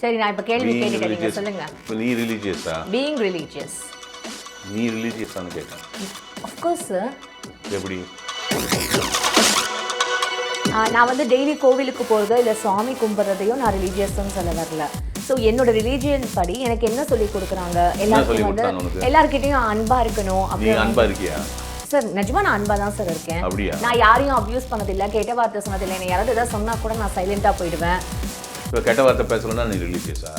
சரி நான் இப்ப கேள்வி கேட்டுட்டேன் சொல்லுங்க. நீ ரிலீஜியஸா? Being religious. நீ ரிலீஜியஸான்னு கேட்டேன். Of course sir. எப்படி? நான் வந்து டெய்லி கோவிலுக்கு போகிறதோ இல்லை சுவாமி கும்பிட்றதையோ நான் ரிலீஜியஸ்ன்னு சொல்ல வரல. ஸோ என்னோட ரிலீஜியன் படி எனக்கு என்ன சொல்லி கொடுக்குறாங்க, எல்லாருக்கும் வந்து எல்லாருக்கிட்டையும் அன்பா இருக்கணும். அப்படி அன்பா இருக்கியா சார்? நிஜமா நான் அன்பா தான் சார் இருக்கேன். நான் யாரையும் அப்யூஸ் பண்ணதில்லை, கெட்ட வார்த்தை சொன்னதில்லை. என்ன யாராவது ஏதாவது சொன்னா கூட நான் சைலண்டா போயிடுவேன். இப்போ கெட்ட வார்த்தை பேசலன்னா நீ ரிலீஜியஸா?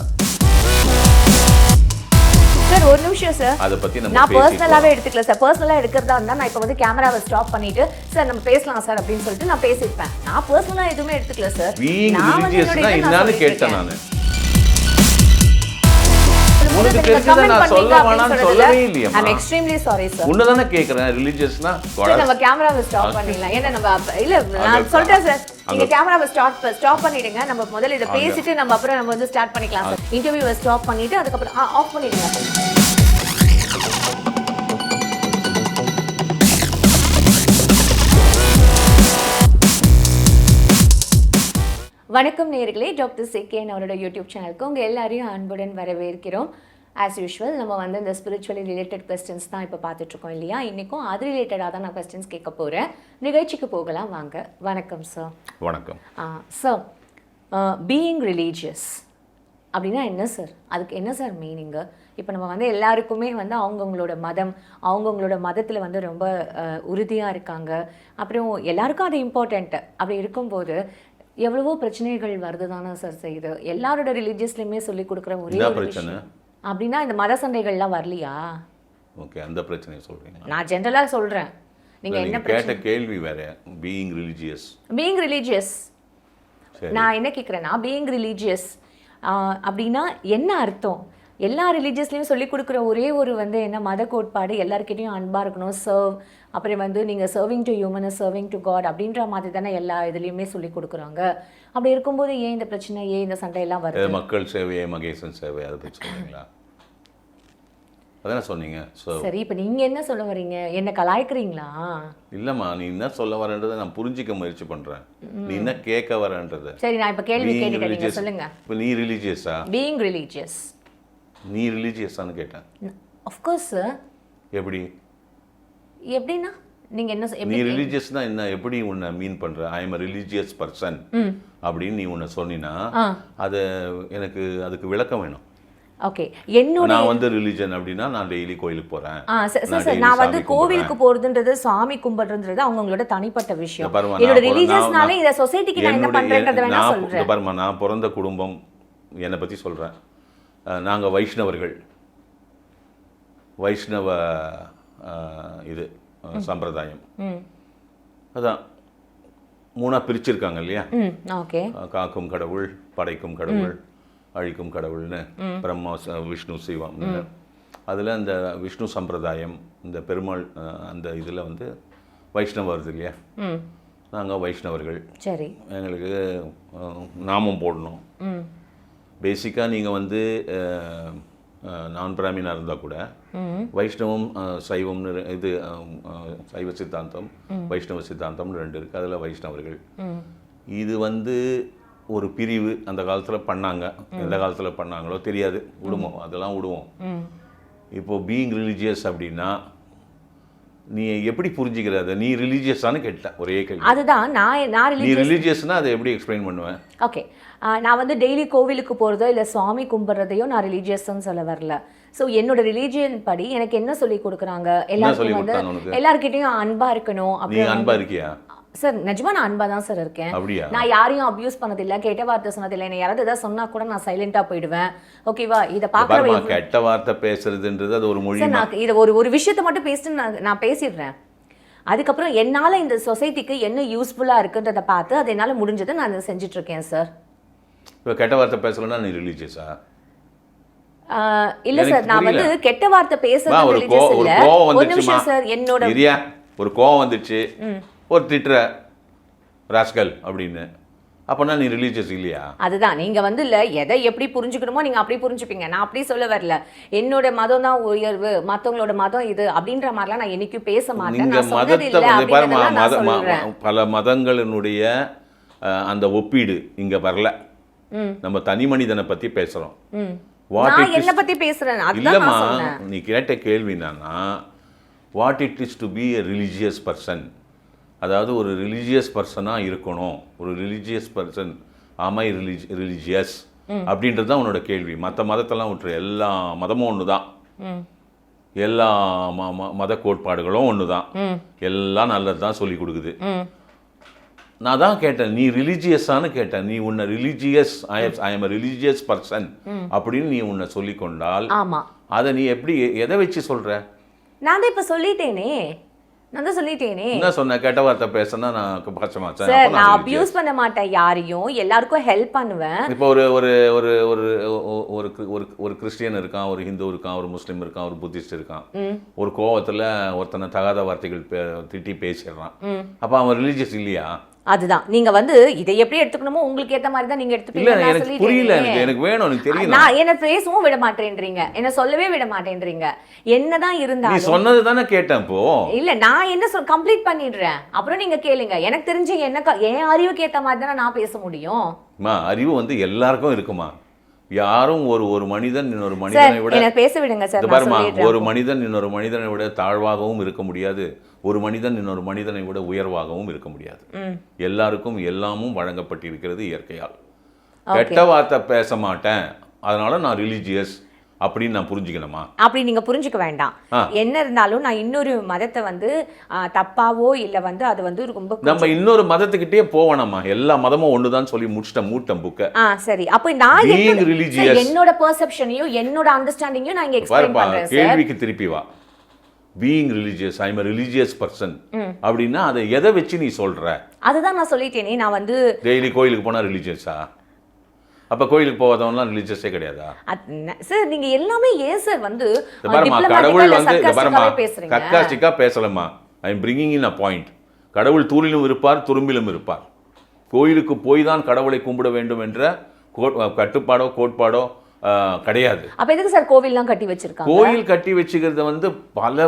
சார் ஒரு நிமிஷம் சார், அதை பத்தி நான் பர்சனலாவே எடுத்துக்கல சார். பர்சனலா எடுக்கிறதா இருந்தா நான் இப்போ வந்து கேமராவை ஸ்டாப் பண்ணிட்டு சார் நம்ம பேசலாம் சார் அப்படின்னு சொல்லிட்டு நான் பேசியிருப்பேன். நான் பர்சனலா எதுவுமே எடுத்துக்கல சார். நான் என்னன்னு கேட்டேன். நான் உனக்கு தெரிஞ்சதை நான் சொல்ல வேணாம்னு சொல்லவே இல்லையா? I'm extremely sorry sir. உன்னதானே கேக்குறேன். ரிலீஜியஸ்னா நம்ம கேமராவை ஸ்டாப் பண்ணிடலாம். ஏன்னா நம்ம இல்ல நான் சொல்றேன் சார், நீங்க கேமராவை ஸ்டாப் பண்ணிடுங்க. நம்ம முதல்ல இத பேசிட்டு நம்ம அப்புறம் நம்ம வந்து ஸ்டார்ட் பண்ணிக்கலாம் சார். இன்டர்வியூவை ஸ்டாப் பண்ணிட்டு அதுக்கு அப்புறம் ஆஃப் பண்ணிடுங்க. வணக்கம் நேயர்களே, டாக்டர் சேகேன் அவரோட யூடியூப் சேனலுக்கு உங்கள் எல்லாரையும் அன்புடன் வரவேற்கிறோம். ஆஸ் யூஷுவல் நம்ம வந்து இந்த ஸ்பிரிச்சுவலி ரிலேட்டட் கொஸ்டின்ஸ் தான் இப்போ பார்த்துட்ருக்கோம் இல்லையா? இன்றைக்கும் அது ரிலேட்டடாக தான் நான் கொஸ்டின்ஸ் கேட்க போகிறேன். நிகழ்ச்சிக்கு போகலாம் வாங்க. வணக்கம் சார். வணக்கம் சார். பீயிங் ரிலீஜியஸ் அப்படின்னா என்ன சார்? அதுக்கு என்ன சார் மீனிங்கு? இப்போ நம்ம வந்து எல்லாருக்குமே வந்து அவங்கவுங்களோட மதத்தில் வந்து ரொம்ப உறுதியாக இருக்காங்க. அப்புறம் எல்லாருக்கும் அது இம்பார்ட்டண்ட்டு. அப்படி இருக்கும்போது எவ்வளவோ பிரச்சனைகள் வருது தானே சார் செய்யுது. எல்லாரோட ரிலீஜியஸ்லையுமே சொல்லி கொடுக்குற ஒரே பிரச்சனை அப்படின்னா இந்த மத சண்டைகள்லாம் வரலையா? ஓகே, அந்த பிரச்சனையை சொல்றீங்க. நான் ஜெனரலா சொல்றேன். நீங்க என்ன கேட்ட கேள்வி வேற. பீயிங் ரிலீஜியஸ் நான் என்ன கேட்குறேன்னா, பீயிங் ரிலீஜியஸ் அப்படின்னா என்ன அர்த்தம்? எல்லா ரிலீஜியஸ்லையும் சொல்லி கொடுக்குற ஒரே ஒரு வந்து என்ன மத கோட்பாடு, எல்லாருக்கிட்டையும் அன்பாக இருக்கணும், சர்வ், அப்புறம் வந்து நீங்கள் serving to human serving to God அப்படின்ற மாதிரி தானே எல்லா இதுலேயுமே சொல்லி கொடுக்குறாங்க. அப்படி இருக்கும்போது ஏன் இந்த பிரச்சனை, ஏன் இந்த சண்டையெல்லாம் வருது? மக்கள் சேவையே மகேசன் சேவை, அதை பற்றி சொன்னீங்களா? அதானே சொன்னீங்க. சரி, இப்போ நீங்கள் என்ன சொல்ல வரீங்க? என்ன கலாய்க்கிறீங்களா? இல்லைம்மா, நீ என்ன சொல்ல வரன்றதை நான் புரிஞ்சிக்க முயற்சி பண்ணுறேன். நீ என்ன கேட்க வரன்றதை. சரி, நான் இப்போ கேள்வி கேட்டுட்டேன், சொல்லுங்க. இப்போ நீ ரிலீஜியஸா? Being religious. நீ ரிலீஜியஸான்னு கேட்டேன். Of course sir. எப்படின்னா நீங்க என்ன? நீ ரிலீஜியஸ்னா என்ன? எப்படி உன்னை மீன் பண்ற? I am a religious person அப்படின்னு நீ உன்னை சொன்னினா அது எனக்கு அதுக்கு விளக்கம் வேணும். ஓகே, நான் வந்து ரிலிஜன் அப்படின்னா நான் டெய்லி கோயிலுக்கு போறேன். நான் வந்து கோவிலுக்கு போறதுன்றது, சாமி கும்பிடுறதுன்றது அவங்களோட தனிப்பட்ட விஷயம். என்னோட ரிலீஜியஸ்னால இந்த சொசைட்டிக்கு நான் என்ன பண்றேன்றத வேணா சொல்றேன். பாருமா, நான் பிறந்த குடும்பம் என்னை பத்தி சொல்றேன். நாங்க வைஷ்ணவர்கள். வைஷ்ணவ இது சம்பிரதாயம். அதான் மூணா பிரிச்சிருக்காங்க இல்லையா? காக்கும் கடவுள், படைக்கும் கடவுள், அழிக்கும் கடவுள்னு, பிரம்மா, விஷ்ணு, சிவம். அதில் இந்த விஷ்ணு சம்பிரதாயம், இந்த பெருமாள் அந்த இதில் வந்து வைஷ்ணவ வருது இல்லையா? நாங்கள் வைஷ்ணவர்கள். சரி, எங்களுக்கு நாமம் போடணும். பேசிக்காக நீங்கள் வந்து நான் பிராமினாக இருந்தால் கூட வைஷ்ணவம் சைவம்னு இது சைவ சித்தாந்தம் வைஷ்ணவ சித்தாந்தம்னு ரெண்டு இருக்குது. அதில் வைஷ்ணவர்கள் இது வந்து ஒரு பிரிவு அந்த காலத்தில் பண்ணாங்க. எந்த காலத்தில் பண்ணாங்களோ தெரியாது, விடுவோம், அதெல்லாம் விடுவோம். இப்போது பீயிங் ரிலீஜியஸ் அப்படின்னா நீ எப்படி புரிஞ்சுக்கிறது? நீ ரிலீஜியஸானு கேட்டேன் ஒரே கேள்வி. அதுதான் நீ ரிலீஜியஸ்னா அதை எப்படி எக்ஸ்பிளைன் பண்ணுவேன்? ஓகே, நான் வந்து டெய்லி கோவிலுக்கு போகிறதோ இல்லை சுவாமி கும்பிட்றதையோ நான் ரிலீஜியஸ்ன்னு சொல்ல வரல. ஸோ என்னோட ரிலீஜியன் படி எனக்கு என்ன சொல்லி கொடுக்குறாங்க, எல்லாருக்கும் வந்து எல்லாருக்கிட்டையும் அன்பா இருக்கணும். அப்படி அன்பா இருக்கியா சார்? நிஜமா நான் அன்பா தான் சார் இருக்கேன். நான் யாரையும் அப்யூஸ் பண்ணதில்லை, கெட்ட வார்த்தை சொன்னதில்லை. என்ன யாராவது ஏதாவது சொன்னா கூட நான் சைலண்டா போயிடுவேன். ஓகேவா? இதை பார்க்குற கெட்ட வார்த்தை பேசுறதுன்றது அது ஒரு மொழி. நான் இதை ஒரு விஷயத்தை மட்டும் பேசிட்டு நான் பேசிடுறேன். அதுக்கப்புறம் என்னால் இந்த சொசைட்டிக்கு என்ன யூஸ்ஃபுல்லாக இருக்குன்றதை பார்த்து அதை என்னால் முடிஞ்சதை நான் செஞ்சுட்டு இருக்கேன் சார். இப்போ கெட்ட வார்த்தை பேசலன்னா நீ ரிலீஜியஸா? இல்ல சார், நான் வந்து கெட்ட வார்த்தை பேசுறது ரிலீஜியஸ் இல்ல. ஒரு நிமிஷம் சார், என்னோட ஒரு கோவம் வந்துச்சு, ஒரு திட்டுற ராஸ்கல் அப்படின்னு, அப்பனா நீ ரிலீஜியஸ் இல்லையா? அதுதான் நீங்க வந்து இல்ல எதை எப்படி புரிஞ்சுக்கணுமோ நீங்க அப்படி புரிஞ்சுப்பீங்க. நான் அப்படி சொல்ல வரல. என்னோட மதம் தான் உயர்வு, மத்தவங்களோட மதம் இது அப்படின்ற மாதிரிலாம் நான் என்னைக்கும் பேச மாட்டேன். நான் சொன்னது இல்ல. பல மதங்களினுடைய அந்த ஒப்பீடு இங்க வரல. நம்ம தனி மனிதனை பத்தி பேசுறோம். நான் என்ன பத்தி பேசுறேன் அதுதான் இல்லம்மா, நான் சொன்னேன். நீ கேட்ட கேள்வி என்னன்னா, what it is to be a religious person, அதாவது ஒரு ரிலீஜியஸ் பர்சனாக இருக்கணும், ஒரு ரிலீஜியஸ் பர்சன் ஆமை ரிலீஜியஸ் அப்படின்றது தான் உன்னோட கேள்வி. மற்ற மதத்தெல்லாம் விட்டுரு, எல்லா மதமும் ஒன்று தான், எல்லா மத கோட்பாடுகளும் ஒன்று தான், எல்லாம் நல்லது தான் சொல்லி கொடுக்குது. நான் தான் கேட்டேன், நீ ரிலீஜியஸானு கேட்டேன். நீ உன்னை religious I am religious person அப்படின்னு நீ உன்னை சொல்லி கொண்டால் அதை நீ எப்படி எதை வச்சு சொல்ற? நான் தான் இப்ப சொல்லிட்டேனே, நான் தான் சொல்லிட்டேனே. என்ன சொன்ன? கெட்ட வார்த்தை பேசினா நான் பச்சமாச்சேன். சார், நான் அபியூஸ் பண்ண மாட்டேன் யாரையும், எல்லாருக்கும் ஹெல்ப் பண்ணுவேன். இப்போ ஒரு ஒரு ஒரு ஒரு ஒரு ஒரு கிறிஸ்டியன் இருக்கான், ஒரு ஹிந்து இருக்கான், ஒரு முஸ்லீம் இருக்கான், ஒரு புத்திஸ்ட் இருக்கான். ஒரு கோவத்துல ஒருத்தனை தகாத வார்த்தைகள் திட்டி பேசிடுறான். அப்ப அவன் ரிலீஜியஸ் இல்லையா? அதுதான் நீங்க வந்து இதை எப்படி எடுத்துக்கணுமோ உங்களுக்கு ஏத்த மாதிரி தான் நீங்க எடுத்துப்பீங்க. இல்ல, எனக்கு புரியல, எனக்கு வேணும், எனக்கு தெரியும். நான் என்ன பேசவும் விட மாட்டேன்றீங்க, என்ன சொல்லவே விட மாட்டேன்றீங்க. என்னதான் இருந்தாலும் நீ சொன்னது தானே கேட்டேன். இப்போ இல்ல, நான் என்ன கம்ப்ளீட் பண்ணிடுறேன், அப்புறம் நீங்க கேளுங்க. எனக்கு தெரிஞ்ச என்ன என் அறிவுக்கு ஏத்த மாதிரி தானே நான் பேச முடியும். அறிவு வந்து எல்லாருக்கும் இருக்குமா? யாரும் ஒரு மனிதன் இன்னொரு மனிதனை விட, என்ன பேச விடுங்க சார். பாருமா, ஒரு மனிதன் இன்னொரு மனிதனை விட தாழ்வாகவும் இருக்க முடியாது, ஒரு மனிதன் இன்னொரு மனிதனை விட உயர்வாகவும் இருக்க முடியாது. எல்லாருக்கும் எல்லாமும் வழங்கப்பட்டிருக்கிறது இயற்கையால். கெட்ட வார்த்தை பேச மாட்டேன், அதனால நான் ரிலீஜியஸ் அப்படின்னு நான் புரிஞ்சுக்கணுமா? அப்படி நீங்க புரிஞ்சுக்க வேண்டாம். என்ன இருந்தாலும் நான் இன்னொரு மதத்தை வந்து தப்பாவோ இல்ல வந்து அது வந்து ரொம்ப நம்ம இன்னொரு மதத்துக்கிட்டே போவணுமா? எல்லா மதமும் ஒண்ணுதான் சொல்லி மூட்டம் புக்க. சரி, அப்ப நான் என்னோட பெர்செப்ஷனையும் என்னோட அண்டர்ஸ்டாண்டிங்கையும் நான் இங்க எக்ஸ்பிளைன் பண்றேன் சார். கேள்விக்கு திருப்பி வா. Being religious, I am a religious person அப்படின்னா அதை எதை வச்சு நீ சொல்ற? அதுதான் நான் சொல்லிட்டேனே. நான் வந்து டெய்லி கோயிலுக்கு போனா ரிலீஜியஸா? அப்ப கோயிலுக்கு போகாதவன்லாம் ரிலீஜியஸே கிடையாதா? சார், நீங்க எல்லாமே ஏன் சார் வந்து கடவுள் வந்து கக்காசிக்கா பேசலமா. I am bringing in a point. கடவுள் தூரிலும் இருப்பார், துரும்பிலும் இருப்பார். கோயிலுக்கு போய் தான் கடவுளை கும்பிட வேண்டும் என்ற கட்டுப்பாடோ கோட்பாடோ கிடையாது. அப்ப எதுக்கு சார் கோவில்லாம் கட்டி வச்சிருக்காங்க? கோயில் கட்டி வச்சுக்கிறது வந்து பல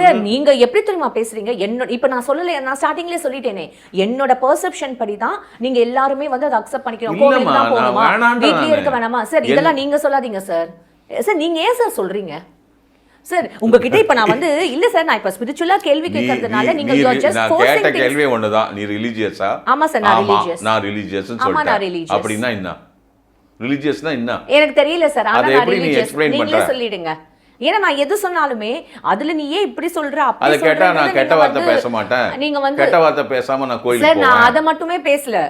சார், நீங்க எப்படி தெரியுமா பேசுறீங்க? இப்ப நான் சொல்லல, நான் ஸ்டார்டிங்லயே சொல்லிட்டேனே, என்னோட பெர்செப்ஷன் படி தான் நீங்க எல்லாருமே வந்து அதை அக்செப்ட் பண்ணிக்கணும். கோவிலுக்கு தான் போகணுமா, வீட்லயே இருக்க வேணாமா? சார், இதெல்லாம் நீங்க சொல்லாதீங்க சார். சார், நீங்க ஏன் சார் சொல்றீங்க? சார், உங்ககிட்ட இப்ப நான் வந்து இல்ல சார், நான் இப்ப ஸ்பிரிச்சுவலா கேள்வி கேட்கறதுனால நீங்க ஜஸ்ட் கேட்ட கேள்வி ஒண்ணுதான். நீ ரிலீஜியஸா? ஆமா சார், நான் ரிலீஜியஸ். நான் ரிலீஜியஸ்னு சொல்றேன். அப்படினா என்ன ரிலீஜியஸ்னா என்ன? எனக்கு தெரியல சார். ஆனா நான் ரிலீஜியஸ், நீங்களே சொல்லிடுங்க. ஏன்னா நான் எது சொன்னாலுமே அதுல நீ ஏன் இப்படி சொல்ற அப்படி சொல்ற? அத கேட்டா நான் கெட்ட வார்த்தை பேச மாட்டேன். நீங்க வந்து கெட்ட வார்த்தை பேசாம நான் கோயிலுக்கு போவேன். சார், நான் அத மட்டுமே பேசல,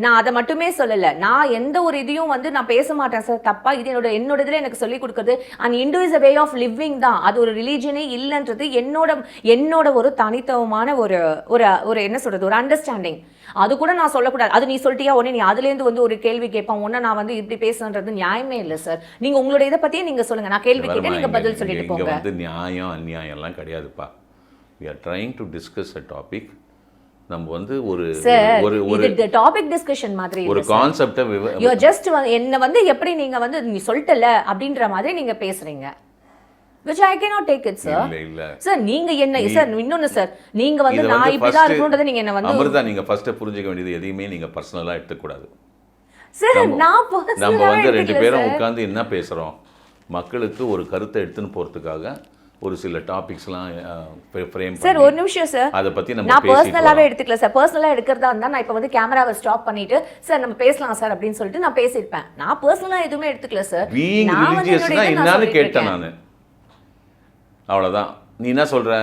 நான் அதை மட்டுமே சொல்லல. நான் எந்த ஒரு இதையும் வந்து நான் பேச மாட்டேன் சார். தப்பா இது என்னோட இதுல எனக்கு சொல்லி கொடுக்குறது. And Hindu is a way of living தான், அது ஒரு ரிலீஜனே இல்லைன்றது என்னோட ஒரு தனித்துவமான ஒரு ஒரு என்ன சொல்றது, ஒரு அண்டர்ஸ்டாண்டிங். அது கூட நான் சொல்லக்கூடாது. அது நீ சொல்லிட்டியா உடனே நீ அதுலேருந்து வந்து ஒரு கேள்வி கேட்பான், உடனே நான் வந்து இப்படி பேசுறது நியாயமே இல்லை சார். நீங்க உங்களோட இதை பத்தியே நீங்க சொல்லுங்க, நான் கேள்வி கேட்டேன், நீங்க பதில் சொல்லிட்டு போங்க. வந்து நியாயம் அநியாயம் எல்லாம் கிடையாதுப்பா. we are trying to discuss a topic. நம்ம வந்து ஒரு டாபிக் டிஸ்கஷன் மாதிரி ஒரு கான்செப்ட் யூ ஜஸ்ட் என்ன வந்து எப்படி நீங்க வந்து நீ சொல்லிட்டல அப்படின்ற மாதிரி நீங்க பேசுறீங்க. which I cannot take it sir. இல்ல சார், நீங்க என்ன சார் இன்னொன்னு சார், நீங்க வந்து நான் இப்படி தான் இருக்கணும்ன்றதை நீங்க என்ன வந்து அமிர்தா, நீங்க ஃபர்ஸ்ட் புரிஞ்சுக்க வேண்டியது எதையுமே நீங்க பர்சனலா எடுத்துக்க கூடாது சார். நம்ம வந்து ரெண்டு பேரும் உட்கார்ந்து என்ன பேசுறோம், மக்களுக்கு ஒரு கருத்தை எடுத்துன்னு போறதுக்காக ஒரு சில டாபிக்ஸ்லாம் ஃப்ரேம் சார். ஒரு நிமிஷம் சார், அத பத்தி நான் பர்சனலாவே எடுத்துக்கல சார். பர்சனலா எடுக்கிறதா இருந்தா நான் இப்ப வந்து கேமராவை ஸ்டாப் பண்ணிட்டு சார் நம்ம பேசலாம் சார் அப்படின்னு சொல்லிட்டு நான் பேசியிருப்பேன். நான் பர்சனலா எதுவுமே எடுத்துக்கல சார். பீயிங் ரிலீஜியஸ்னா என்னன்னு கேட்டேன் நானு, அவ்வளவுதான். நீ என்ன சொல்ற?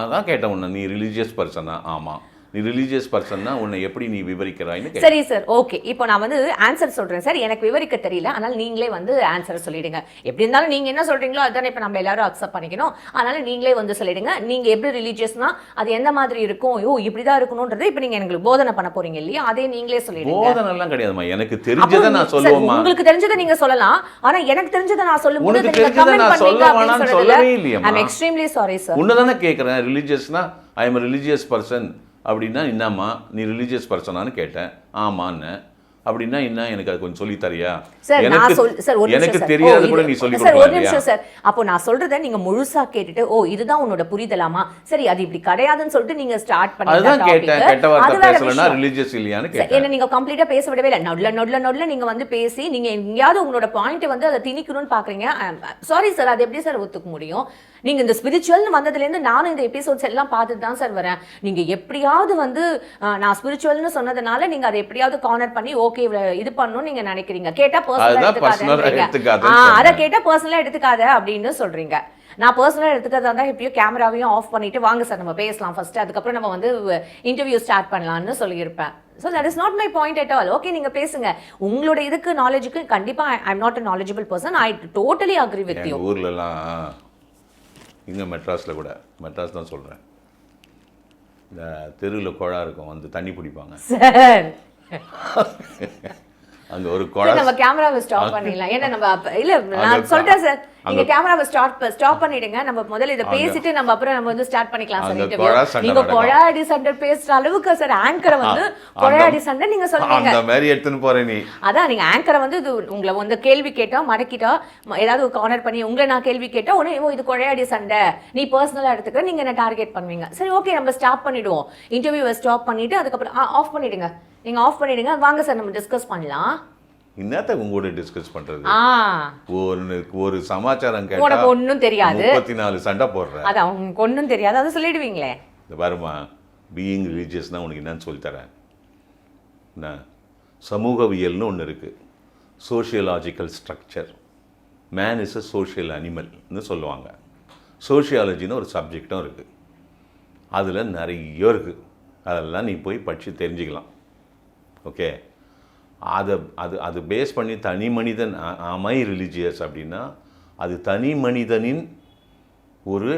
அதான் கேட்டேன் உன்னை, நீ ரிலீஜியஸ் பர்சனா? ஆமா. நீ ரிலீஜியஸ் பர்சன்னா உன்னை எப்படி நீ விவரிக்கிறாய்னு. சரி சார், ஓகே. இப்போ நான் வந்து ஆன்சர் சொல்றேன் சார். எனக்கு விவரிக்க தெரியல, அதனால நீங்களே வந்து ஆன்சர் சொல்லிடுங்க. எப்படி இருந்தாலும் நீங்க என்ன சொல்றீங்களோ அதுதானே இப்போ நம்ம எல்லாரும் அக்செப்ட் பண்ணிக்கணும். அதனால நீங்களே வந்து சொல்லிடுங்க. நீங்க எப்படி ரிலீஜியஸ்னா அது எந்த மாதிரி இருக்கும், இப்படிதான் இருக்கணும்ன்றதை இப்போ நீங்க எனக்கு போதனை பண்ண போறீங்க இல்லையா, அதே நீங்களே சொல்லிடுங்க. போதனை எல்லாம் கிடையாதுமா, எனக்கு தெரிஞ்சதை நான் சொல்லுவேமா. உங்களுக்கு தெரிஞ்சதை நீங்க சொல்லலாம், ஆனா எனக்கு தெரிஞ்சதை நான் சொல்லும்போது நீங்க கமெண்ட் பண்ணீங்க அப்படின்னு சொல்லவே இல்லையா. ஐ அம் எக்ஸ்ட்ரீம்லி சாரி சார். உன்னதானே கேக்குறேன். ரிலீஜியஸ்னா ஐ அம் a religious person அப்படின்னா என்னம்மா, நீ ரிலீஜியஸ் பர்சனான்னு கேட்டேன். ஆமான்னு. அப்படின்னா என்ன, எனக்கு அது கொஞ்சம் சொல்லி தரியா? சார் நான் சார் ஒரு எனக்கு நிமிஷம் தெரியாது கூட நீ சொல்லி சார் ஒரு கொடுக்கலாம். நிமிஷம் சார். அப்போ நான் சொல்றதை நீங்க முழுசா கேட்டுட்டு ஓ இதுதான் உன்னோட புரிதலாமா, சரி அது இப்படி கிடையாதுன்னு சொல்லிட்டு நீங்க ஸ்டார்ட் பண்ணி அதுதான் கேட்டேன். கெட்ட வார்த்தை பேசலன்னா ரிலீஜியஸ் இல்லையான்னு கேட்டேன். என்ன நீங்க கம்ப்ளீட்டா பேச விடவே இல்லை. நொட்ல நீங்க வந்து பேசி நீங்க எங்கேயாவது உங்களோட பாயிண்ட் வந்து அதை திணிக்கணும்னு பாக்குறீங்க. சாரி சார், அது எப்படி சார் ஒத்துக்க முடியும்? நீங்க இந்த ஸ்பிரிச்சுவல்னு வந்ததுலேருந்து நானும் இந்த எபிசோட்ஸ் எல்லாம் பார்த்துட்டு தான் சார் வரேன். நீங்க எப்படியாவது வந்து நான் ஸ்பிரிச்சுவல்னு சொன்னதுனால நீங்க அதை எப்படியாவது கார்னர் பண்ணி ஓகே இது பண்ணணும்னு நீங்க நினைக்கிறீங்க. கேட்டா பர்சனலா எடுத்துக்காத, அதை கேட்டா பர்சனலா எடுத்துக்காத அப்படின்னு சொல்றீங்க. நான் பர்சனலாக எடுத்துக்கிறதா இருந்தால் எப்படியோ கேமராவையும் ஆஃப் பண்ணிட்டு வாங்க சார் நம்ம பேசலாம் ஃபர்ஸ்ட், அதுக்கப்புறம் நம்ம வந்து இன்டர்வியூ ஸ்டார்ட் பண்ணலாம்னு சொல்லியிருப்பேன். So that is not my point at all. Okay நீங்கள் பேசுங்க, உங்களோட இதுக்கு நாலேஜுக்கு கண்டிப்பாக I am not a knowledgeable person. I totally agree with you. ஊர்லலாம் இங்கே மெட்ராஸில் கூட, மெட்ராஸ் தான் சொல்கிறேன், இந்த தெருவில் குழா இருக்கும், வந்து தண்ணி பிடிப்பாங்க சார். அங்க ஒரு குழா. நம்ம கேமராவை ஸ்டாப் பண்ணிடலாம். ஏன்னா நம்ம இல்ல நான் சொல்றேன் சார், நீங்க கேமராவை ஸ்டாப் பண்ணிடுங்க. நம்ம முதல்ல இதை பேசிட்டு நம்ம அப்புறம் நம்ம வந்து ஸ்டார்ட் பண்ணிக்கலாம் சார் இன்டர்வியூ. நீங்க கொழாடி சண்டை பேசுற அளவுக்கு சார் ஆங்கரை வந்து கொழாடி சண்டை நீங்க சொல்றீங்க. அந்த மாதிரி எடுத்துன்னு போறேன் நீ. அதான் நீங்க ஆங்கரை வந்து உங்களை வந்து கேள்வி கேட்டா மடக்கிட்டா ஏதாவது கார்னர் பண்ணி உங்களை நான் கேள்வி கேட்டா உடனே இது கொழையாடி சண்டை நீ பர்சனலா எடுத்துக்கிற, நீங்க என்ன டார்கெட் பண்ணுவீங்க. சரி ஓகே நம்ம ஸ்டாப் பண்ணிடுவோம், இன்டர்வியூவை ஸ்டாப் பண்ணிட்டு அதுக்கப்புறம் ஆஃப் பண்ணிடுங்க. நீங்க ஆஃப் பண்ணிடுங்க, வாங்க சார் நம்ம டிஸ்கஸ் பண்ணலாம். என்னத்த உங்களோட டிஸ்கஸ் பண்றது? ஒரு சமாச்சாரம் கேட்டா உனக்கு ஒன்றும் தெரியாது, 34 சண்டை போடுறேன். அது அவங்களுக்கு ஒன்றும் தெரியாது, அதை சொல்லிடுவீங்களே. இந்த பாருமா, பீயிங் ரிலீஜியஸ்னா உனக்கு என்னன்னு சொல்லித்தரேன். என்ன சமூகவியல்னு ஒன்று இருக்குது, sociological structure. Man is a social அனிமல்னு சொல்லுவாங்க. சோஷியாலஜின்னு ஒரு சப்ஜெக்டும் இருக்குது, அதில் நிறைய இருக்குது. அதெல்லாம் நீ போய் படித்து தெரிஞ்சுக்கலாம். ஓகே, அது பேஸ் பண்ணி தனி மனிதன் அமை ரிலீஜியஸ் அப்படின்னா அது தனி மனிதனின் ஒரு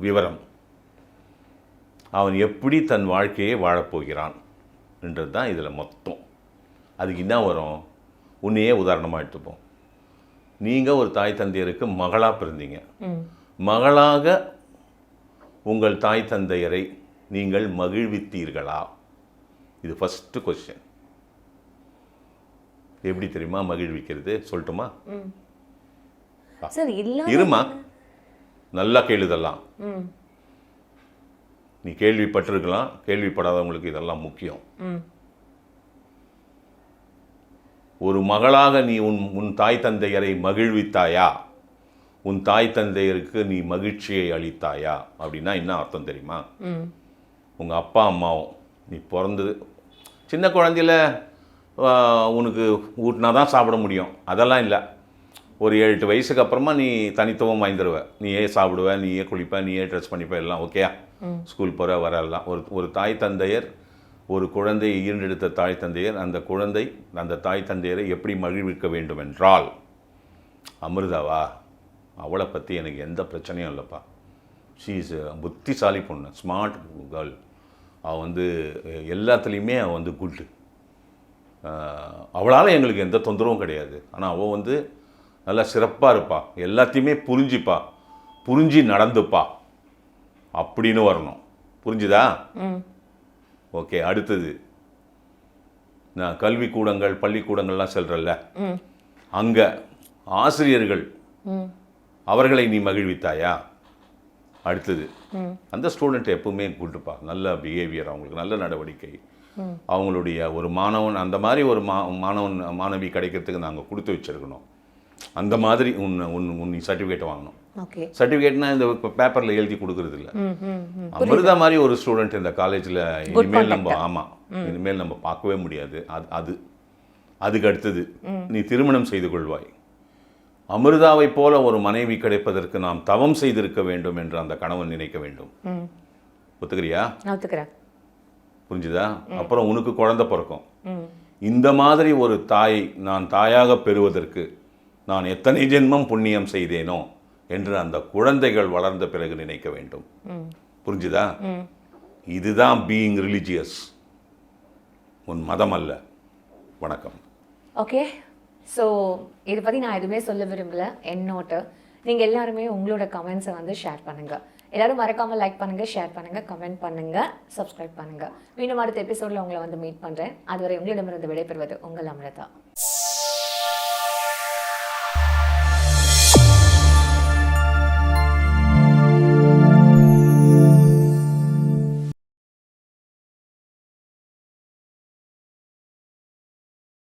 விவரம். அவன் எப்படி தன் வாழ்க்கையை வாழப்போகிறான் என்றது தான் இதில் மொத்தம். அதுக்கு என்ன வரும், உன்னையே உதாரணமாக எடுத்துப்போம். நீங்கள் ஒரு தாய் தந்தையருக்கு மகளாக பிறந்தீங்க. மகளாக உங்கள் தாய் தந்தையரை நீங்கள் மகிழ்வித்தீர்களா? இது ஃபஸ்ட்டு கொஸ்டின். எப்படி தெரியுமா மகிழ்விக்கிறது, சொல்லட்டுமா? இருமா, நல்லா கேளுதெல்லாம். நீ கேள்விப்பட்டிருக்கலாம், கேள்விப்படாதவங்களுக்கு இதெல்லாம் முக்கியம். ஒரு மகளாக நீ உன் தாய் தந்தையரை மகிழ்வித்தாயா? உன் தாய் தந்தையருக்கு நீ மகிழ்ச்சியை அளித்தாயா? அப்படின்னா என்ன அர்த்தம் தெரியுமா? உங்கள் அப்பா அம்மாவும் நீ பிறந்தது சின்ன குழந்தையில உனக்கு ஊட்டினா தான் சாப்பிட முடியும், அதெல்லாம் இல்லை. ஒரு 7-8 வயசுக்கு அப்புறமா நீ தனித்துவம் வாய்ந்துருவ. நீயே சாப்பிடுவ, நீயே குளிப்ப, நீயே ட்ரெஸ் பண்ணிப்ப, எல்லாம் ஓகேயா? ஸ்கூல் போகிற வரலாம். ஒரு தாய் தந்தையர், ஒரு குழந்தையை ஈண்டெடுத்த தாய் தந்தையர், அந்த குழந்தை அந்த தாய் தந்தையரை எப்படி மகிழ்விக்க வேண்டும் என்றால், அமிர்தாவா, அவளை பற்றி எனக்கு எந்த பிரச்சனையும் இல்லைப்பா. ஷீ இஸ் புத்திசாலி பொண்ணு, ஸ்மார்ட் கேர்ள். அவள் வந்து எல்லாத்துலேயுமே அவள் வந்து குட்டு. அவளால் எங்களுக்கு எந்த தொந்தரவும் கிடையாது. ஆனால் அவள் வந்து நல்லா சிறப்பாக இருப்பா, எல்லாத்தையுமே புரிஞ்சிப்பா, புரிஞ்சு நடந்துப்பா அப்படின்னு வரணும். புரிஞ்சுதா? ஓகே. அடுத்தது, நான் கல்விக்கூடங்கள் பள்ளிக்கூடங்கள்லாம் செல்றல்ல, அங்கே ஆசிரியர்கள் அவர்களை நீ மகிழ்வித்தாயா? அடுத்தது, அந்த ஸ்டூடெண்ட் எப்பவுமே கூட்டுப்பா, நல்ல பிஹேவியர், அவங்களுக்கு நல்ல நடவடிக்கை, அவங்களுடைய ஒரு மாணவன், அந்த மாதிரி ஒரு மாணவன் மாணவி கிடைக்கிறதுக்கு நாங்கள் கொடுத்து வச்சிருக்கணும். அந்த மாதிரி நீ சர்டிஃபிகேட் வாங்கணும். சர்டிஃபிகேட்னா இந்த பேப்பரில் எழுதி கொடுக்கறது இல்லை. அமிர்தா மாதிரி ஒரு ஸ்டூடெண்ட் இந்த காலேஜில் இனிமேல் நம்ம பார்க்கவே முடியாது. அதுக்கு அடுத்தது, நீ திருமணம் செய்து கொள்வாய். அமிர்தாவை போல ஒரு மனைவி கிடைப்பதற்கு நாம் தவம் செய்திருக்க வேண்டும் என்று அந்த கணவன் நினைக்க வேண்டும். ஒத்துக்கிறியா? புரிஞ்சுதா? அப்புறம் உனக்கு குழந்தை பிறக்கும். இந்த மாதிரி ஒரு தாய் நான் தாயாக பெறுவதற்கு நான் எத்தனை ஜென்மம் புண்ணியம் செய்தேனோ என்று அந்த குழந்தைகள் வளர்ந்த பிறகு நினைக்க வேண்டும். புரிஞ்சுதா? இதுதான் பீயிங் ரிலிஜியஸ், உன் மதம் அல்ல. வணக்கம். ஓகே, ஸோ இதை பற்றி நான் எதுவுமே சொல்ல விரும்பல. என்னோட நீங்கள் எல்லாருமே உங்களோட கமெண்ட்ஸை வந்து ஷேர் பண்ணுங்கள். எல்லாரும் மறக்காமல் லைக் பண்ணுங்கள், ஷேர் பண்ணுங்கள், கமெண்ட் பண்ணுங்கள், சப்ஸ்கிரைப் பண்ணுங்கள். மீண்டும் அடுத்த எபிசோடில் உங்களை வந்து மீட் பண்ணுறேன். அதுவரை உங்களிடமிருந்து விடைபெறுவது உங்கள் அமிர்தா.